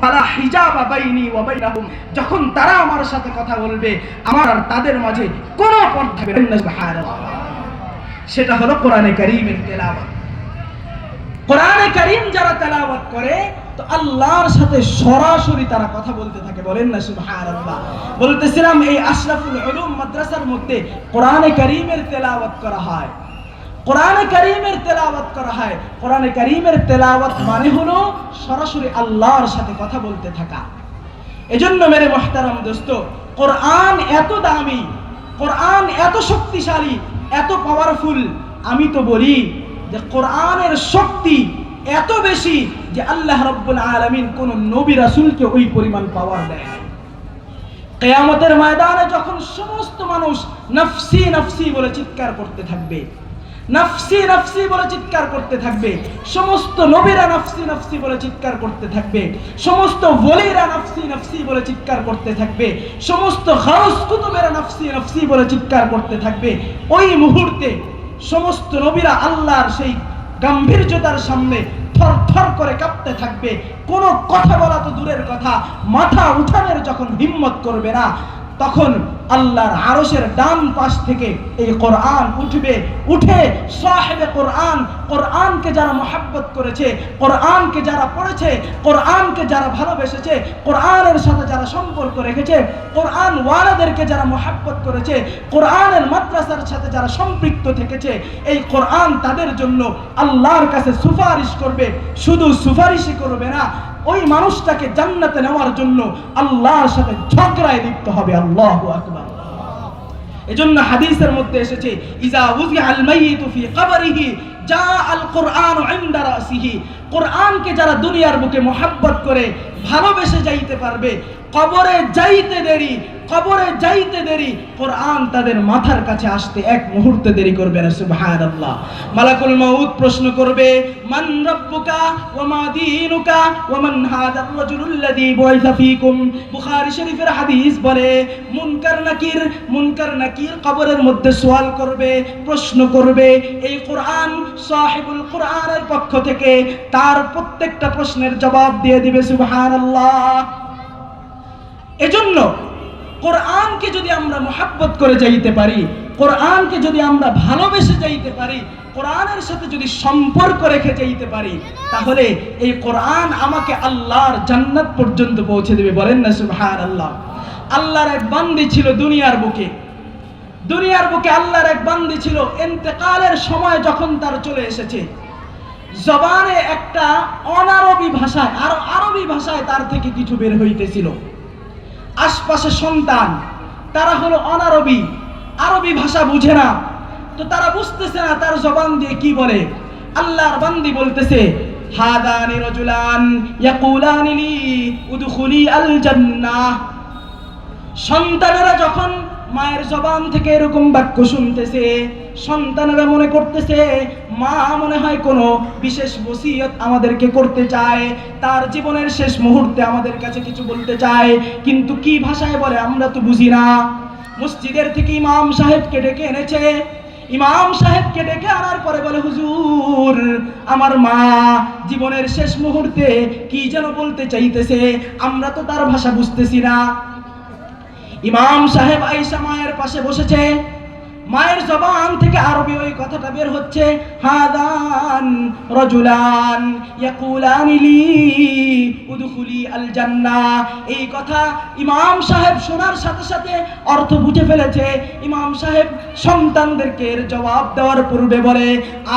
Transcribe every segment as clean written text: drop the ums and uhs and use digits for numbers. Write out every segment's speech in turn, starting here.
ফালা হিজাবা বাইনি ওয়া বাইনাহুম, যখন তারা আমার সাথে কথা বলবে আমার আর তাদের মাঝে কোনো পর্দা থাকবে না। সুবহানাল্লাহ। সেটা হলো কোরআনে কারীমের তেলাওয়াত। কোরআনে কারীম যারা তেলাওয়াত করে তো আল্লাহর সাথে সরাসরি তারা কথা বলতে থাকে, বলেন না সুবহানাল্লাহ। বলতেছিলাম এই আশরাফুল উলুম মাদ্রাসার মধ্যে কোরআনে কারীমের তেলাওয়াত করা হয়, কোরআনে কারীমের তেলাওয়াত করা হয়। কোরআনে কারীমের তেলাওয়াত মানে হলো সরাসরি আল্লাহর সাথে কথা বলতে থাকা। এজন্য মেরে মুহতারাম দোস্ত, কোরআন এত দামি, কোরআন এত শক্তিশালী, এত পাওয়ারফুল। আমি তো বলি যে কোরআনের শক্তি এত বেশি যে আল্লাহ রাব্বুল আলামিন কোন নবী রাসূলকে ওই পরিমাণ পাওয়ার দেয় না। কিয়ামতের ময়দানে যখন সমস্ত মানুষ নফসি নফসি বলে চিৎকার করতে থাকবে, নফসি নফসি বলে চিৎকার করতে থাকবে, সমস্ত নবীরা নফসি নফসি বলে চিৎকার করতে থাকবে, সমস্ত ওলিরা নফসি নফসি বলে চিৎকার করতে থাকবে, সমস্ত গাউস কুতুবেরা নফসি নফসি বলে চিৎকার করতে থাকবে, ওই মুহূর্তে সমস্ত নবীরা আল্লাহর সেই গাম্ভীর্যতার সামনে থরথর করে কাঁপতে থাকবে। কোনো কথা বলা তো দূরের কথা, মাথা উঠানোর যখন হিম্মত করবে না, তখন আল্লাহর আরশের ডান পাশ থেকে এই কোরআন উঠবে। উঠে সাহেবে কোরআন, কোরআনকে যারা মহব্বত করেছে, কোরআনকে যারা পড়েছে, কোরআনকে যারা ভালোবেসেছে, কোরআনের সাথে যারা সম্পর্ক রেখেছে, কোরআন ওয়ালাদেরকে যারা মহব্বত করেছে, কোরআনের মাদ্রাসার সাথে যারা সম্পৃক্ত থেকেছে, এই কোরআন তাদের জন্য আল্লাহর কাছে সুপারিশ করবে। শুধু সুপারিশই করবে না, ওই মানুষটাকে জান্নাতে নেওয়ার জন্য আল্লাহর সাথে ঝগড়ায় লিপ্ত হবে। আল্লাহু আকবার। এজন্য হাদিসের মধ্যে এসেছে ইজা উযিআল মাইয়িতু ফি কবরিহি জাআল কুরআনু ইনদা রাসিহি। কোরআনকে যারা দুনিয়ার বুকে মহব্বত করে ভালোবেসে যাইতে পারবে, কবরে যাইতে দেরি, কবরে যাইতে দেরি, কোরআন তাদের মাথার কাছে আসতে এক মুহূর্ত দেরি করবে না। সুবহানাল্লাহ। মালাকুল মাউত প্রশ্ন করবে, মান রাব্বুকা ওয়া মা দীনুকা ওয়া মান হাদার রাজুলুল্লাযী বুইসা ফীকুম। বুখারী শরীফের হাদিস বলে মুনকার নাকির কবরের মধ্যে সওয়াল করবে, প্রশ্ন করবে। এই কোরআন সাহিবুল কোরআনের পক্ষ থেকে তার প্রত্যেকটা প্রশ্নের জবাব দিয়ে দিবে। সুবহানাল্লাহ। এজন্য কোরআনকে যদি আমরা মহব্বত করে যাইতে পারি, কোরআনকে যদি আমরা ভালোবেসে যাইতে পারি, কোরআনের সাথে যদি সম্পর্ক রেখে যাইতে পারি, তাহলে এই কোরআন আমাকে আল্লাহর জান্নাত পর্যন্ত পৌঁছে দেবে। বলেন না সুবহানাল্লাহ। আল্লাহর এক বান্দী ছিল দুনিয়ার বুকে, দুনিয়ার বুকে আল্লাহর এক বান্দী ছিল। ইন্তেকালের সময় যখন তার চলে এসেছে, জবানে একটা অনারবি ভাষায়, আরবি ভাষায় তার থেকে কিছু বের হইতেছিল। আশপাশে সন্তান, তারা হলো অনারবি, আরবি ভাষা বুঝে না, তো তারা বুঝতেছে না তার জবান দিয়ে কি বলে। আল্লাহর বান্দী বলতেছে, হাদানি রাজুলান ইয়াকুলানি লি উদখুলি আল জান্নাহ। সন্তানেরা যখন মায়ের জবান থেকে এরকম বাক্য শুনতেছে, সন্তানেরা মনে করতেছে মা মনে হয় কোনো বিশেষ ওসিয়ত আমাদেরকে করতে চায়, তার জীবনের শেষ মুহূর্তে আমাদের কাছে কিছু বলতে চায়, কিন্তু কি ভাষায় বলে আমরা তো বুঝি না। মসজিদের থেকে ইমাম সাহেবকে ডেকে এনেছে, ইমাম সাহেবকে ডেকে আনার পরে বলে, হুজুর আমার মা জীবনের শেষ মুহূর্তে কি যেন বলতে চাইতেছে, আমরা তো তার ভাষা বুঝতেছি না। ইমাম সাহেব আয়েশা মায়ের পাশে বসেছে, মায়ের জবান থেকে আরবি ওই কথাটা বের হচ্ছে, হাদান রাজুলান ইয়াকুলানি লি উদখুলি আল জান্নাহ। এই কথা ইমাম সাহেব শোনার সাথে সাথে অর্থ বুঝে ফেলেছে। ইমাম সাহেব সন্তানদেরকে এর জবাব দেওয়ার পূর্বে বলে,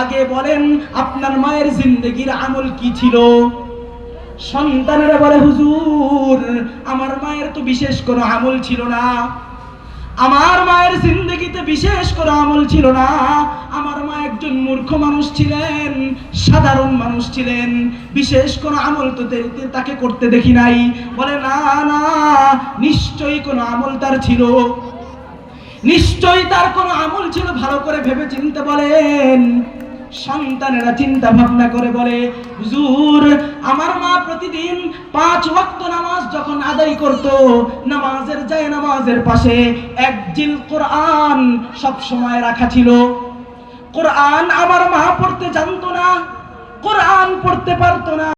আগে বলেন আপনার মায়ের জিন্দেগির আমল কি ছিল। সন্তানেরা বলে, হুজুর আমার মায়ের তো বিশেষ কোনো আমল ছিল না, আমার মায়ের জিন্দেগিতে বিশেষ কোনো আমল ছিল না, আমার মা একজন মূর্খ মানুষ ছিলেন, সাধারণ মানুষ ছিলেন, বিশেষ কোনো আমল তো তাকে করতে দেখি নাই। বলে না না, নিশ্চয়ই কোনো আমল তার ছিল, নিশ্চয়ই তার কোনো আমল ছিল, ভালো করে ভেবে চিন্তে বলেন। সন্তানেরা চিন্তা ভাবনা করে বলে, হুজুর আমার মা প্রতিদিন 5 ওয়াক্ত নামাজ যখন আদায় করত, নামাজের যায় নামাজের পাশে এক জিল কোরআন সব সময় রাখা ছিল। কোরআন আমার মা পড়তে জানতো না, কোরআন পড়তে পারতো না।